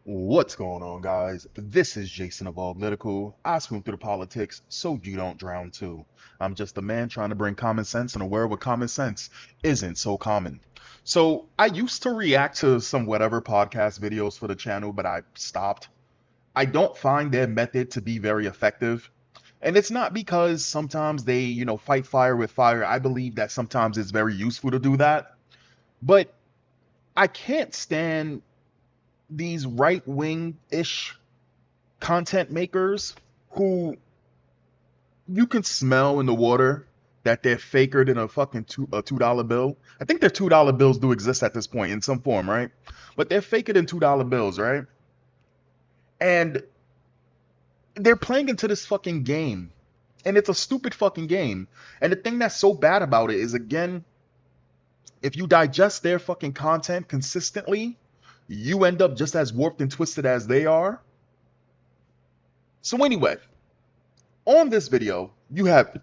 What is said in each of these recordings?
What's going on, guys? This is Jason of Auglitical. I swim through the politics so you don't drown too. I'm just a man trying to bring common sense in a world where common sense isn't so common. So I used to react to some whatever podcast videos for the channel, but I stopped. I don't find their method to be very effective. And it's not because sometimes they, fight fire with fire. I believe that sometimes it's very useful to do that. But I can't stand these right wing ish content makers who you can smell in the water that they're faker than a fucking $2 bill. I think their $2 bills do exist at this point in some form, right? But they're faker than $2 bills, right? And they're playing into this fucking game. And it's a stupid fucking game. And the thing that's so bad about it is, again, if you digest their fucking content consistently, you end up just as warped and twisted as they are. So anyway, on this video, you have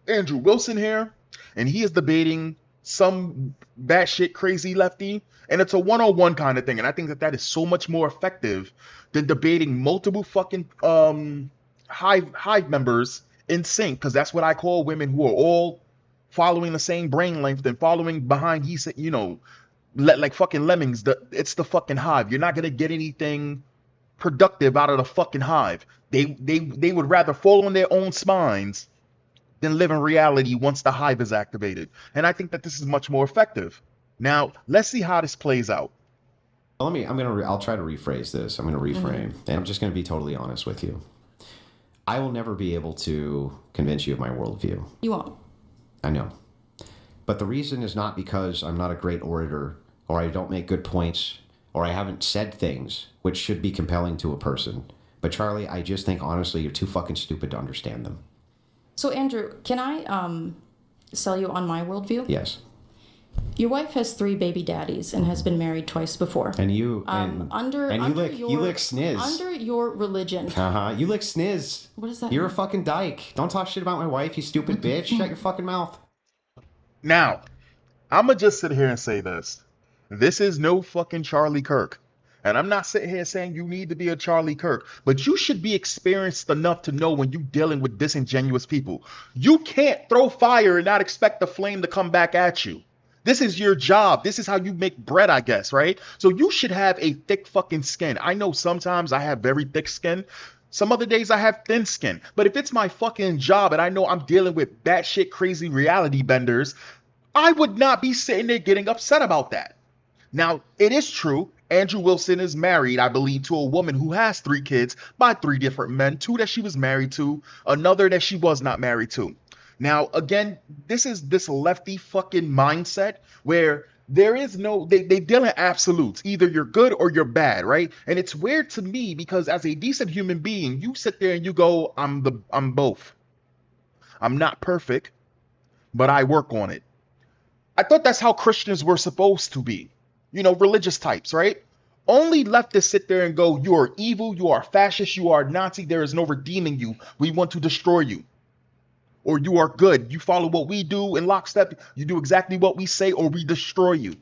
Andrew Wilson here, and he is debating some batshit crazy lefty, and it's a one-on-one kind of thing, and I think that is so much more effective than debating multiple fucking hive members in sync, because that's what I call women who are all following the same brain length and following behind. He said, like fucking lemmings. It's the fucking hive. You're not gonna get anything productive out of the fucking hive. They would rather fall on their own spines than live in reality once the hive is activated. And I think that this is much more effective. Now, let's see how this plays out. Well, I'll try to rephrase this. I'm going to reframe. And I'm just going to be totally honest with you. I will never be able to convince you of my worldview. You won't. I know. But the reason is not because I'm not a great orator, or I don't make good points, or I haven't said things which should be compelling to a person. But Charlie, I just think honestly you're too fucking stupid to understand them. So Andrew, can I sell you on my worldview? Yes. Your wife has 3 baby daddies and has been married twice before. And you you lick sniz. Under your religion. You lick sniz. What does that You're mean? a fucking dyke. Don't talk shit about my wife, you stupid bitch. Shut your fucking mouth. Now, I'ma just sit here and say this. This is no fucking Charlie Kirk. And I'm not sitting here saying you need to be a Charlie Kirk, but you should be experienced enough to know when you're dealing with disingenuous people. You can't throw fire and not expect the flame to come back at you. This is your job. This is how you make bread, I guess, right? So you should have a thick fucking skin. I know sometimes I have very thick skin. Some other days I have thin skin. But if it's my fucking job and I know I'm dealing with batshit crazy reality benders, I would not be sitting there getting upset about that. Now, it is true. Andrew Wilson is married, I believe, to a woman who has 3 kids by 3 different men, 2 that she was married to, another that she was not married to. Now, again, this is this lefty fucking mindset where there is no, they deal in absolutes. Either you're good or you're bad, right? And it's weird to me because as a decent human being, you sit there and you go, I'm both. I'm not perfect, but I work on it. I thought that's how Christians were supposed to be. Religious types, right? Only leftists sit there and go, you are evil, you are fascist, you are Nazi, there is no redeeming you. We want to destroy you. Or you are good. You follow what we do in lockstep. You do exactly what we say or we destroy you.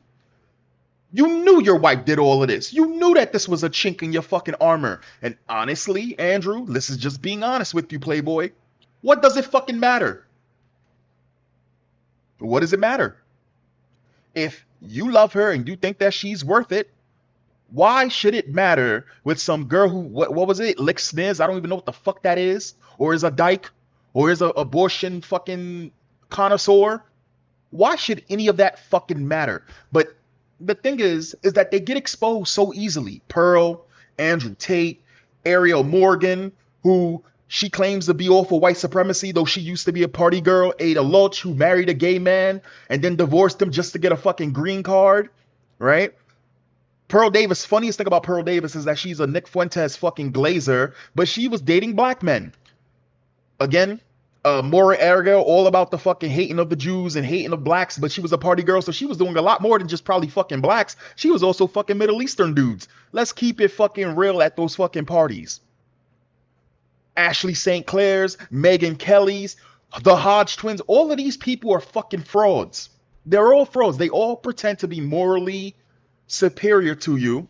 You knew your wife did all of this. You knew that this was a chink in your fucking armor. And honestly, Andrew, this is just being honest with you, Playboy. What does it fucking matter? What does it matter? If you love her and you think that she's worth it, why should it matter with some girl who, what was it? Lick sniz? I don't even know what the fuck that is. Or is a dyke? Or is a abortion fucking connoisseur? Why should any of that fucking matter? But the thing is that they get exposed so easily. Pearl, Andrew Tate, Ariel Morgan, who she claims to be all for white supremacy, though she used to be a party girl. Ada Loach, who married a gay man and then divorced him just to get a fucking green card, right? Pearl Davis, funniest thing about Pearl Davis is that she's a Nick Fuentes fucking glazer, but she was dating black men. Again, Maura Ergo, all about the fucking hating of the Jews and hating of blacks, but she was a party girl, so she was doing a lot more than just probably fucking blacks. She was also fucking Middle Eastern dudes. Let's keep it fucking real at those fucking parties. Ashley St. Clair's, Megyn Kelly's, the Hodge twins, all of these people are fucking frauds. They're all frauds. They all pretend to be morally superior to you,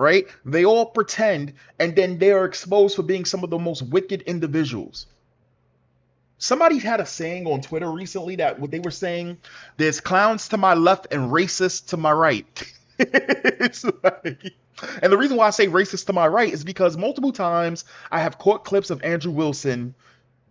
right? They all pretend, and then they are exposed for being some of the most wicked individuals. Somebody had a saying on Twitter recently that what they were saying, there's clowns to my left and racists to my right. It's like, and the reason why I say racist to my right is because multiple times I have caught clips of Andrew Wilson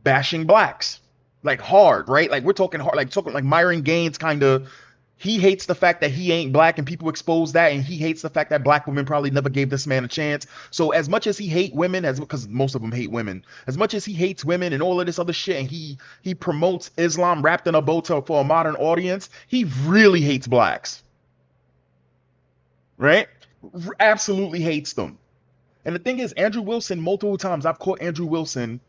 bashing blacks. Like hard, right? Like we're talking hard, like talking like Myron Gaines kind of. He hates the fact that he ain't black and people expose that, and he hates the fact that black women probably never gave this man a chance. So as much as he hate women, as because most of them hate women, as much as he hates women and all of this other shit, and he promotes Islam wrapped in a bow tie for a modern audience, he really hates blacks. Right? Absolutely hates them. And the thing is, Andrew Wilson, multiple times I've caught Andrew Wilson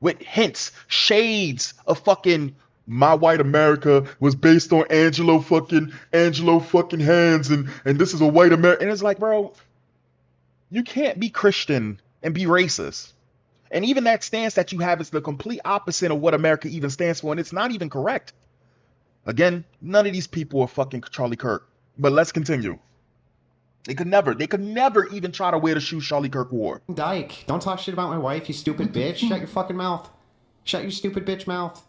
with hints, shades of fucking my white America was based on Angelo fucking hands, and this is a white America. And it's like, bro, you can't be Christian and be racist. And even that stance that you have is the complete opposite of what America even stands for, and it's not even correct. Again, none of these people are fucking Charlie Kirk. But let's continue. They could never even try to wear the shoes Charlie Kirk wore. Dyke, don't talk shit about my wife, you stupid bitch. Shut your fucking mouth. Shut your stupid bitch mouth.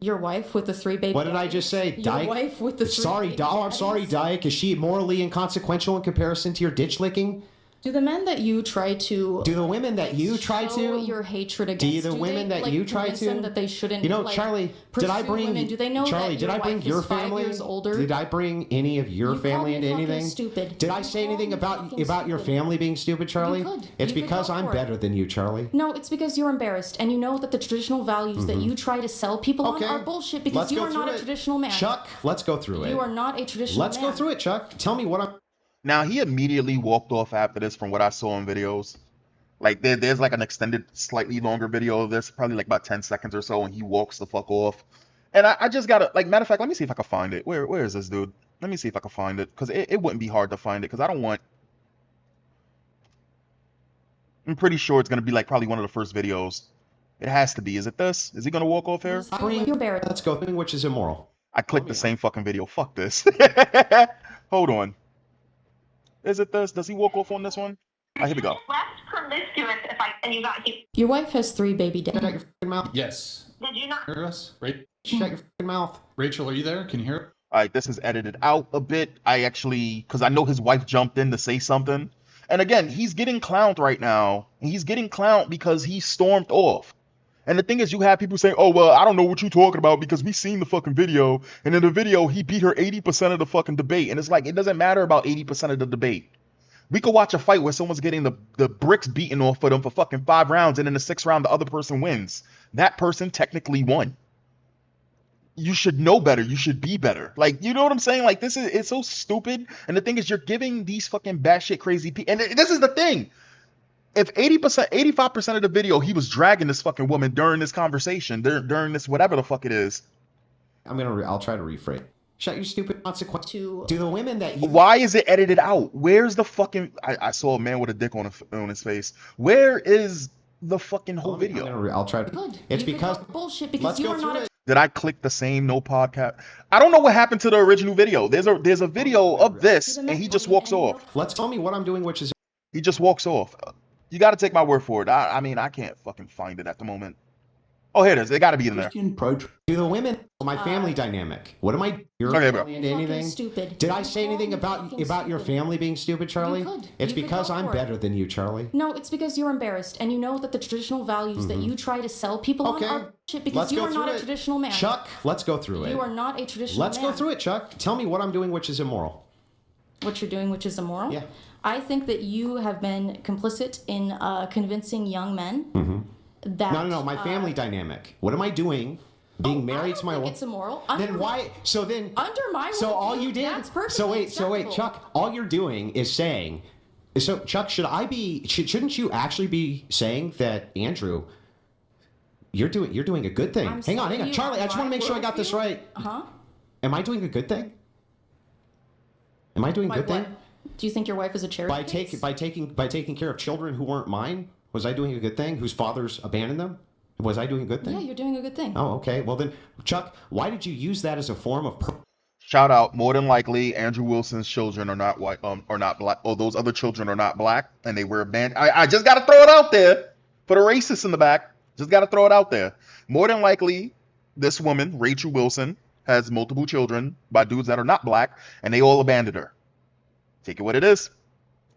Your wife with the 3 baby. What did I just say, Dyke? Your wife with the 3 Sorry, baby. I'm sorry, Dyke. Is she morally inconsequential in comparison to your ditch licking? Do the men that you try to... Do the women that you try show to... your hatred against... Do the women that you try to... them that they shouldn't... You know, Charlie, did I bring... Women? Do they know Charlie, that did I bring your family... older? Did I bring any of your family into anything? Stupid. Did I say anything about your family being stupid, Charlie? You could. It's You could because go I'm for better than you, Charlie. No, it's because you're embarrassed, and you know that the traditional values that you try to sell people on are bullshit because you are not a traditional man. Chuck, let's go through it. You are not a traditional man. Let's go through it, Chuck. Tell me what I'm... Now, he immediately walked off after this from what I saw in videos. Like, there's like an extended, slightly longer video of this, probably like about 10 seconds or so, and he walks the fuck off. And I just gotta, like, matter of fact, let me see if I can find it. Where is this dude? Let me see if I can find it, because it wouldn't be hard to find it, because I don't want... I'm pretty sure it's gonna be like probably one of the first videos. It has to be. Is it this? Is he gonna walk off here? Let's go, which is immoral. I clicked the same fucking video. Fuck this. Hold on. Is it this? Does he walk off on this one? All right, here we go. Less promiscuous and you got Your wife has 3 baby daddies. Shut your fucking mouth. Yes. Did you not Hear us? Shut your fucking mouth. Rachel, are you there? Can you hear? All right, this is edited out a bit. I actually, because I know his wife jumped in to say something. And again, he's getting clowned right now. And he's getting clowned because he stormed off. And the thing is, you have people saying, oh, well, I don't know what you're talking about because we seen the fucking video. And in the video, he beat her 80% of the fucking debate. And it's like, it doesn't matter about 80% of the debate. We could watch a fight where someone's getting the bricks beaten off of them for fucking 5 rounds. And in the 6th round, the other person wins. That person technically won. You should know better. You should be better. Like, you know what I'm saying? Like, it's so stupid. And the thing is, you're giving these fucking batshit crazy people. And this is the thing. If 80%, 85% of the video, he was dragging this fucking woman during this conversation, during this whatever the fuck it is. I'll try to rephrase. Shut your stupid consequence. Do the women that you... Why is it edited out? Where's the fucking... I saw a man with a dick on his face. Where is the fucking whole video? I'll try to... Good. It's because... Bullshit because you are not a... Did I click the same no podcast? I don't know what happened to the original video. There's a video of this, and he just walks off. Let's tell me what I'm doing, which is... He just walks off. You got to take my word for it. I mean, I can't fucking find it at the moment. Oh, here it is. It got to be in there. Do the women... My family dynamic. What am I... Your family into anything? Stupid. Did I say anything about your family being stupid, Charlie? It's because I'm better than you, Charlie. No, it's because you're embarrassed, and you know that the traditional values that you try to sell people on are shit because you are not a traditional man. Chuck, let's go through it. You are not a traditional man. Let's go through it, Chuck. Tell me what I'm doing, which is immoral. What you're doing, which is immoral? Yeah. I think that you have been complicit in convincing young men that... No, my family dynamic. What am I doing? Being married to my wife. It's immoral. Then why? So then. Under my. So all you did. That's perfectly So wait, acceptable. Chuck. All you're doing is saying. So Chuck, shouldn't you actually be saying that Andrew? You're doing a good thing. Hang on, Charlie. I just want to make sure I got this right. Am I doing a good thing? Am I doing a good thing? Do you think your wife is a charity? By taking care of children who weren't mine. Was I doing a good thing? Whose fathers abandoned them? Was I doing a good thing? Yeah, you're doing a good thing. Oh, okay. Well then, Chuck, why did you use that as a form of... Shout out. More than likely, Andrew Wilson's children are not white, are not black, or those other children are not black, and they wear a band. I just gotta throw it out there for the racists in the back. Just gotta throw it out there. More than likely, this woman, Rachel Wilson, has multiple children by dudes that are not black, and they all abandoned her. Take it what it is.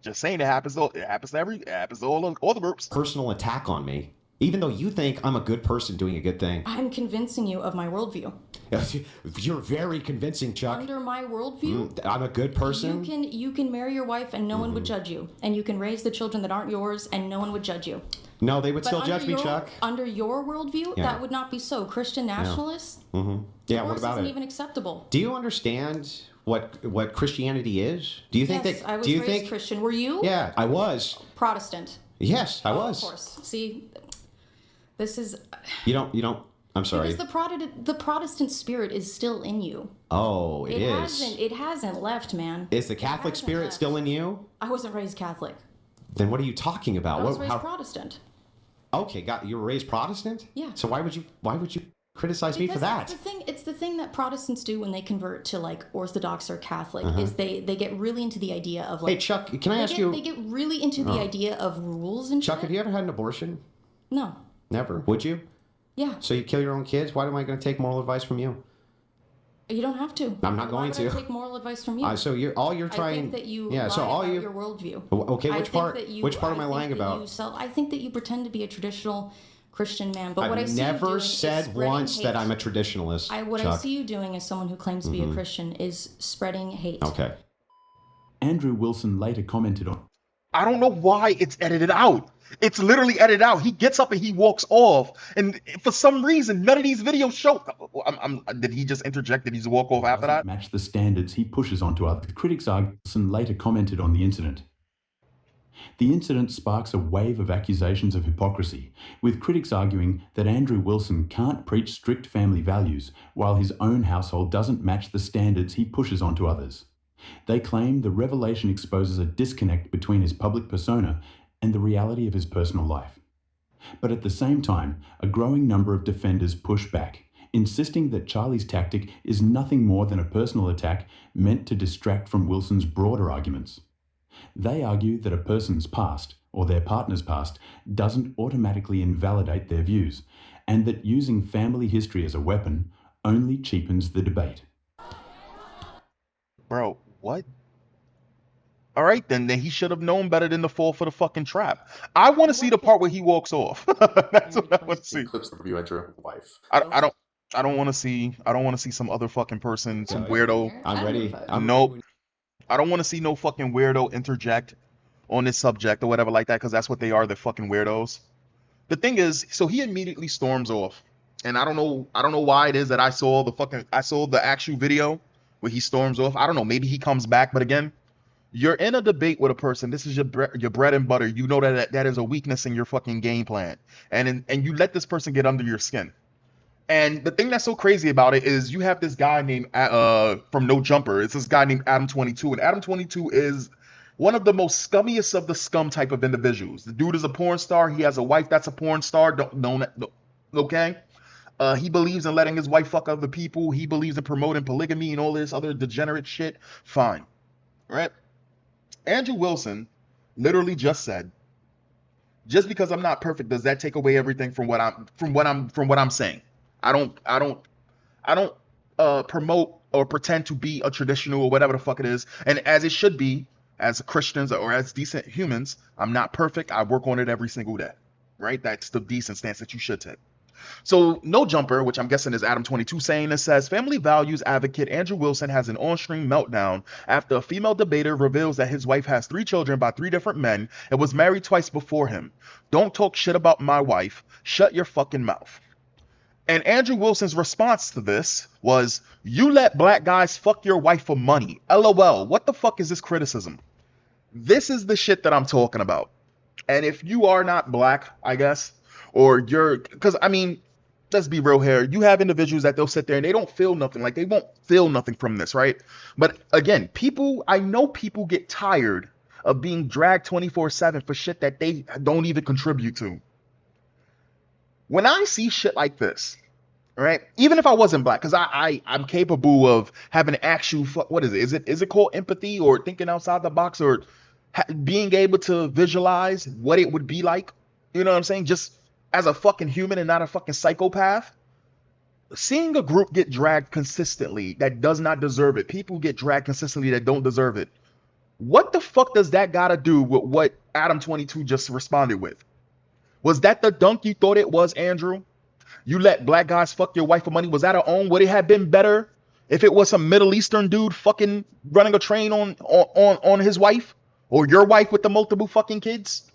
Just saying, it happens to all the groups. Personal attack on me, even though you think I'm a good person doing a good thing. I'm convincing you of my worldview. You're very convincing, Chuck. Under my worldview, I'm a good person. You can marry your wife and no one would judge you, and you can raise the children that aren't yours and no one would judge you. No, they would But still judge me, Chuck. Under your worldview, that would not be so. Christian nationalists, Yeah, what about isn't it? even acceptable. Do you understand what Christianity is? Do you think Yes, that? I was do you raised think? Christian. Were you? Yeah, I was. Protestant. Yes, I was. Of course. See, this is You don't. I'm sorry. because the Protestant spirit is still in you. Oh, it is. It hasn't left, man. Is the Catholic spirit left. still in you? I wasn't raised Catholic. Then what are you talking about? I was raised Protestant. Okay, you were raised Protestant? Yeah. So why would you criticize me for that? It's the thing that Protestants do when they convert to like Orthodox or Catholic is they get really into the idea of like. Hey Chuck, can I ask you? They get really into the idea of rules and Chuck, shit. have you ever had an abortion? No. Never. Would you? Yeah. So you kill your own kids? Why am I going to take moral advice from you? You don't have to. I'm not going Why would to. I take moral advice from you. So you're trying. I think that you Yeah. lie So all about you. your worldview. Okay. I Which think part? that you- Which part am I think lying that about? I think that you pretend to be a traditional Christian man, but what I I've see you never doing is said spreading once hate. that I'm a traditionalist. What Chuck. I see you doing as someone who claims to be a Christian is spreading hate. Okay. Andrew Wilson later commented on. I don't know why it's edited out. It's literally edited out. He gets up and he walks off, and for some reason, none of these videos show. Did he just interject? Did he just walk off after that? Match the standards he pushes onto others. Critics argue Wilson later commented on the incident. The incident sparks a wave of accusations of hypocrisy, with critics arguing that Andrew Wilson can't preach strict family values while his own household doesn't match the standards he pushes onto others. They claim the revelation exposes a disconnect between his public persona and the reality of his personal life. But at the same time, a growing number of defenders push back, insisting that Charlie's tactic is nothing more than a personal attack meant to distract from Wilson's broader arguments. They argue that a person's past, or their partner's past, doesn't automatically invalidate their views, and that using family history as a weapon only cheapens the debate. Bro, what? All right, then he should have known better than to fall for the fucking trap. I want to see the part where he walks off. That's what I want to see. Clips of you and your wife. I don't want to see. I don't want to see some other fucking person, some weirdo. I'm ready. Nope. I don't want to see no fucking weirdo interject on this subject or whatever like that, because that's what they are. They're fucking weirdos. The thing is, so he immediately storms off, and I don't know why it is that I saw the actual video where he storms off. I don't know. Maybe he comes back, but again, you're in a debate with a person. This is your bread and butter. You know that is a weakness in your fucking game plan, and you let this person get under your skin. And the thing that's so crazy about it is you have this guy named from No Jumper. It's this guy named Adam 22, and Adam 22 is one of the most scummiest of the scum type of individuals. The dude is a porn star. He has a wife that's a porn star. Okay. He believes in letting his wife fuck other people. He believes in promoting polygamy and all this other degenerate shit. Fine, right? Andrew Wilson literally just said, "Just because I'm not perfect, does that take away everything from what I'm saying? I don't promote or pretend to be a traditional or whatever the fuck it is. And as it should be, as Christians or as decent humans, I'm not perfect. I work on it every single day, right? That's the decent stance that you should take." So No Jumper, which I'm guessing is Adam 22 saying this, says family values advocate Andrew Wilson has an on-screen meltdown after a female debater reveals that his wife has 3 children by 3 different men and was married twice before him. Don't talk shit about my wife. Shut your fucking mouth. And Andrew Wilson's response to this was, "You let black guys fuck your wife for money. LOL. What the fuck is this criticism?" This is the shit that I'm talking about. And if you are not black, I guess, or because I mean, let's be real here. You have individuals that they'll sit there and they don't feel nothing. Like they won't feel nothing from this, right? But again, I know people get tired of being dragged 24/7 for shit that they don't even contribute to. When I see shit like this, right? Even if I wasn't black, because I'm capable of having actual what is it? Is it called empathy or thinking outside the box or being able to visualize what it would be like? You know what I'm saying? Just as a fucking human and not a fucking psychopath. Seeing a group get dragged consistently that does not deserve it, people get dragged consistently that don't deserve it. What the fuck does that gotta do with what Adam 22 just responded with? Was that the dunk you thought it was, Andrew? You let black guys fuck your wife for money. Was that her own? Would it have been better if it was some Middle Eastern dude fucking running a train on his wife? Or your wife with the multiple fucking kids?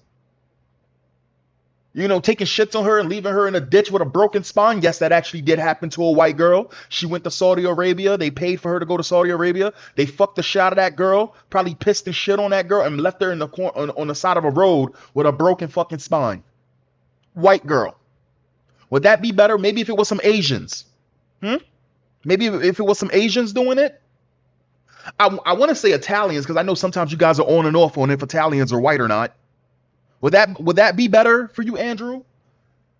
You know, taking shits on her and leaving her in a ditch with a broken spine. Yes, that actually did happen to a white girl. She went to Saudi Arabia. They paid for her to go to Saudi Arabia. They fucked the shit out of that girl, probably pissed and shit on that girl and left her in the corner on the side of a road with a broken fucking spine. White girl. Would that be better? Maybe if it was some Asians. Maybe if it was some Asians doing it. I want to say Italians because I know sometimes you guys are on and off on if Italians are white or not. Would that be better for you, Andrew?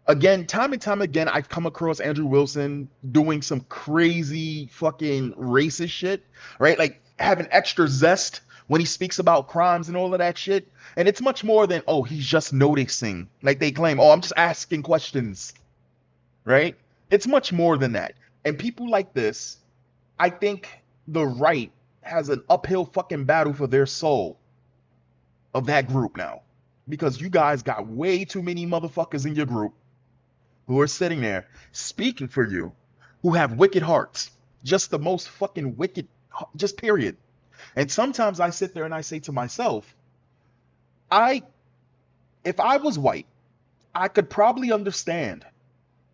Again, time and time again, I've come across Andrew Wilson doing some crazy fucking racist shit, right? Like having extra zest when he speaks about crimes and all of that shit. And it's much more than, oh, he's just noticing. Like they claim, oh, I'm just asking questions, right? It's much more than that. And people like this, I think the right has an uphill fucking battle for their soul of that group now. Because you guys got way too many motherfuckers in your group who are sitting there speaking for you, who have wicked hearts. Just the most fucking wicked, just period. And sometimes I sit there and I say to myself, if I was white, I could probably understand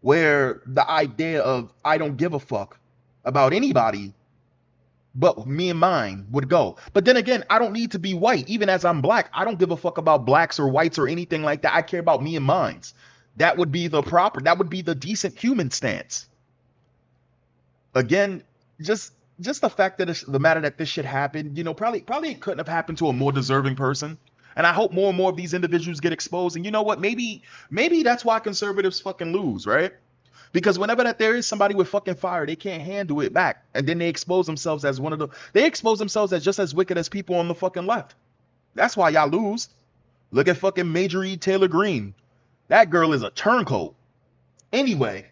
where the idea of I don't give a fuck about anybody but me and mine would go. But then again, I don't need to be white. Even as I'm black, I don't give a fuck about blacks or whites or anything like that. I care about me and mines. That would be that would be the decent human stance. Again, just the fact that the matter that this shit happened, you know, probably it couldn't have happened to a more deserving person. And I hope more and more of these individuals get exposed. And you know what? Maybe that's why conservatives fucking lose, right? Because whenever that there is somebody with fucking fire, they can't handle it back. And then they expose themselves as they expose themselves as just as wicked as people on the fucking left. That's why y'all lose. Look at fucking Major E. Taylor Greene. That girl is a turncoat. Anyway,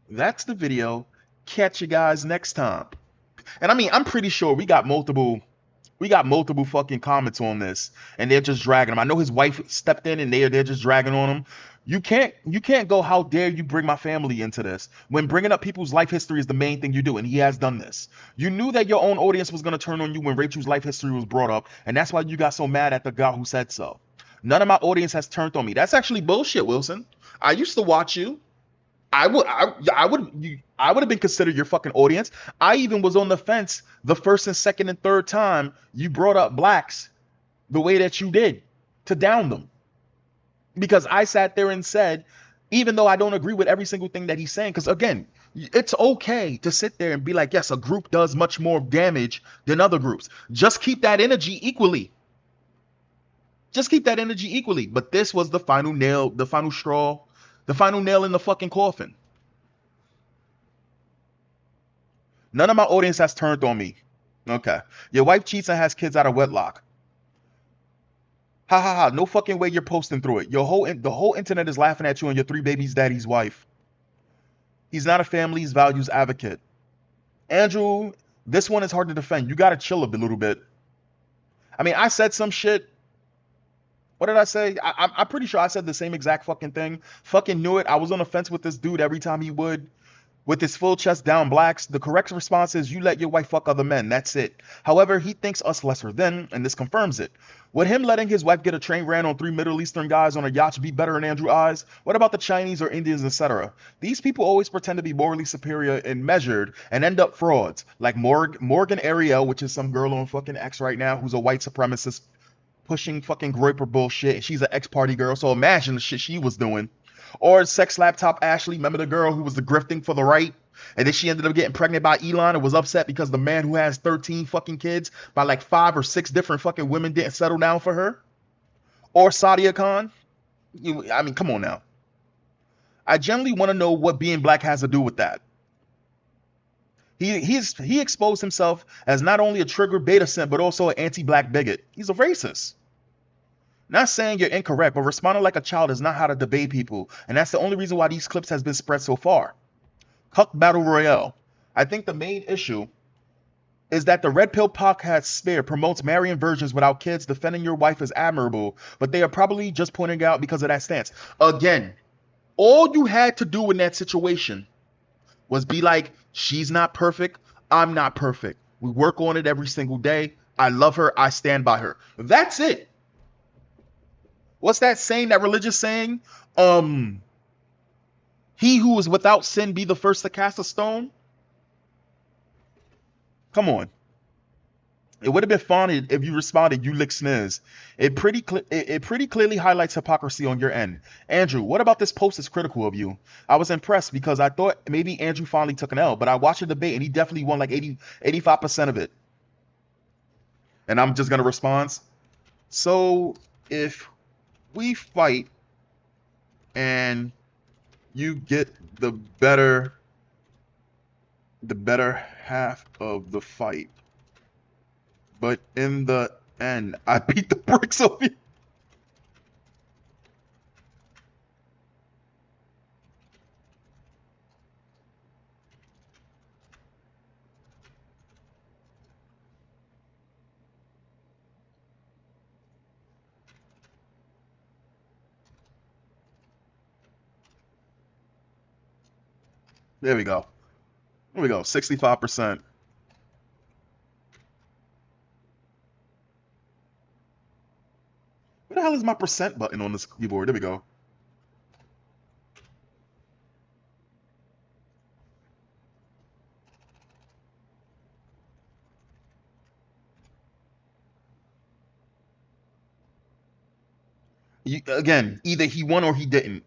that's the video. Catch you guys next time. And I mean, I'm pretty sure we got multiple fucking comments on this. And they're just dragging him. I know his wife stepped in and they're just dragging on him. You can't go, how dare you bring my family into this, when bringing up people's life history is the main thing you do, and he has done this. You knew that your own audience was going to turn on you when Rachel's life history was brought up, and that's why you got so mad at the guy who said so. None of my audience has turned on me. That's actually bullshit, Wilson. I used to watch you. I would have been considered your fucking audience. I even was on the fence the first and second and third time you brought up blacks the way that you did to down them. Because I sat there and said, even though I don't agree with every single thing that he's saying, because again, it's okay to sit there and be like, yes, a group does much more damage than other groups. Just keep that energy equally. Just keep that energy equally. But this was the final nail, the final straw, the final nail in the fucking coffin. None of my audience has turned on me. Okay. Your wife cheats and has kids out of wedlock. Ha ha ha, no fucking way you're posting through it. The whole internet is laughing at you and your 3 babies daddy's wife. He's not a family's values advocate. Andrew, this one is hard to defend. You gotta chill a little bit. I mean, I said some shit. What did I say? I'm pretty sure I said the same exact fucking thing. Fucking knew it. I was on the fence with this dude every time he would. With his full chest down blacks, the correct response is you let your wife fuck other men. That's it. However, he thinks us lesser than, and this confirms it. Would him letting his wife get a train ran on 3 Middle Eastern guys on a yacht be better in Andrew's eyes? What about the Chinese or Indians, etc.? These people always pretend to be morally superior and measured and end up frauds. Like Morgan Ariel, which is some girl on fucking X right now who's a white supremacist pushing fucking Groyper bullshit. She's an ex-party girl, so imagine the shit she was doing. Or Sex Laptop Ashley, remember the girl who was the grifting for the right? And then she ended up getting pregnant by Elon and was upset because the man who has 13 fucking kids by like 5 or 6 different fucking women didn't settle down for her? Or Sadia Khan? I mean, come on now. I generally want to know what being black has to do with that. He exposed himself as not only a triggered beta simp, but also an anti-black bigot. He's a racist. Not saying you're incorrect, but responding like a child is not how to debate people, and that's the only reason why these clips has been spread so far. Cuck Battle Royale. I think the main issue is that the Red Pill podcast sphere promotes marrying virgins without kids. Defending your wife is admirable, but they are probably just pointing out because of that stance. Again, all you had to do in that situation was be like, she's not perfect, I'm not perfect. We work on it every single day. I love her, I stand by her. That's it. What's that saying, that religious saying? He who is without sin be the first to cast a stone? Come on. It would have been funny if you responded, you lick sniz. It pretty clearly highlights hypocrisy on your end. Andrew, what about this post is critical of you? I was impressed because I thought maybe Andrew finally took an L, but I watched the debate and he definitely won like 85% of it. And I'm just going to respond. So if we fight and you get the better half of the fight, but in the end, I beat the bricks off you. There we go. There we go. 65%. Where the hell is my percent button on this keyboard? There we go. Again, either he won or he didn't.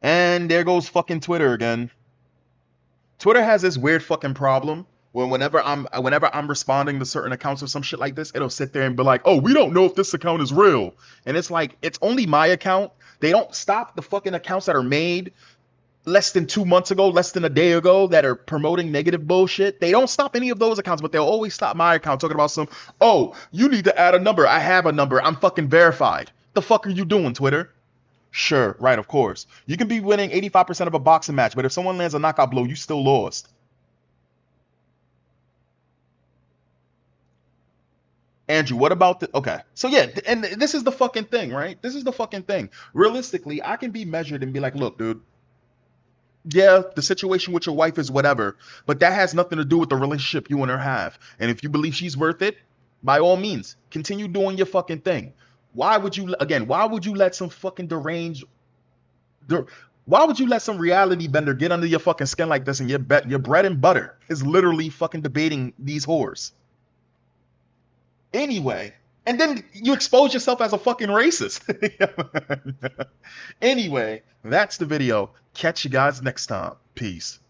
And there goes fucking Twitter again. Twitter has this weird fucking problem where whenever I'm responding to certain accounts or some shit like this, it'll sit there and be like, oh, we don't know if this account is real. And it's like, it's only my account. They don't stop the fucking accounts that are made less than 2 months ago, less than a day ago, that are promoting negative bullshit. They don't stop any of those accounts, but they'll always stop my account talking about some, oh, you need to add a number. I have a number. I'm fucking verified. The fuck are you doing, Twitter? Sure, right, of course. You can be winning 85% of a boxing match, but if someone lands a knockout blow, you still lost. Andrew, what about the... Okay, so yeah, and this is the fucking thing, right? This is the fucking thing. Realistically, I can be measured and be like, look, dude, yeah, the situation with your wife is whatever, but that has nothing to do with the relationship you and her have. And if you believe she's worth it, by all means, continue doing your fucking thing. Why would you let some fucking why would you let some reality bender get under your fucking skin like this and your bread and butter is literally fucking debating these whores? Anyway, and then you expose yourself as a fucking racist. Anyway, that's the video. Catch you guys next time. Peace.